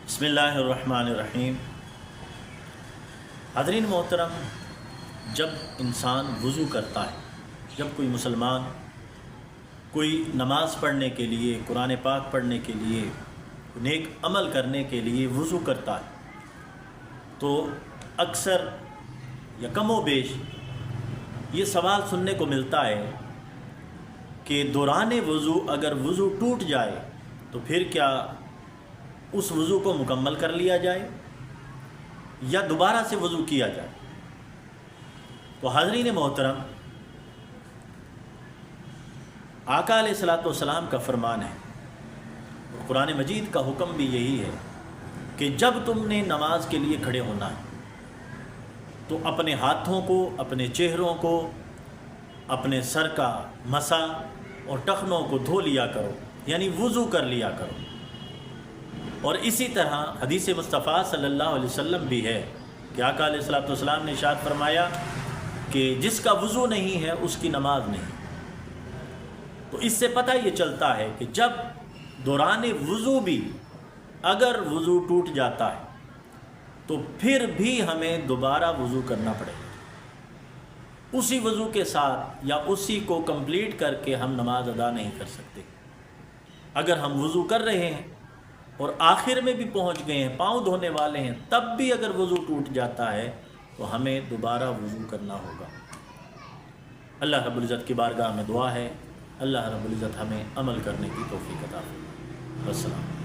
बिस्मिल्लाहिर्रहमानिर्रहीम। हाज़रीन मोहतरम, जब इंसान वज़ू करता है, जब कोई मुसलमान कोई नमाज़ पढ़ने के लिए, कुरान पाक पढ़ने के लिए, नेक अमल करने के लिए वज़ू करता है, तो अक्सर या कमो बेश ये सवाल सुनने को मिलता है कि दौरान वज़ू अगर वज़ू टूट जाए तो फिर क्या उस वज़ू को मुकम्मल कर लिया जाए या दोबारा से वज़ू किया जाए। तो हाज़रीन मोहतरम, आका अलैहिस्सलातु वस्सलाम का फरमान है और कुरान मजीद का हुक्म भी यही है कि जब तुमने नमाज के लिए खड़े होना है तो अपने हाथों को, अपने चेहरों को, अपने सर का मसा और टखनों को धो लिया करो, यानी वज़ू कर लिया करो। और इसी तरह हदीस मुस्तफ़ा सल्लल्लाहु अलैहि वसल्लम भी है कि आका अलैहिस्सलातु वस्सलाम ने इरशाद फरमाया कि जिसका वज़ू नहीं है उसकी नमाज नहीं। तो इससे पता ये चलता है कि जब दौरान वज़ू भी अगर वज़ू टूट जाता है तो फिर भी हमें दोबारा वज़ू करना पड़ेगा। उसी वज़ू के साथ या उसी को कंप्लीट करके हम नमाज अदा नहीं कर सकते। अगर हम वज़ू कर रहे हैं और आखिर में भी पहुंच गए हैं, पाँव धोने वाले हैं, तब भी अगर वज़ू टूट जाता है तो हमें दोबारा वज़ू करना होगा। अल्लाह रब्बुल इज़्ज़त की बारगाह में दुआ है, अल्लाह रब्बुल इज़्ज़त हमें अमल करने की तौफ़ीक़ अता फरमाए। अस्सलाम।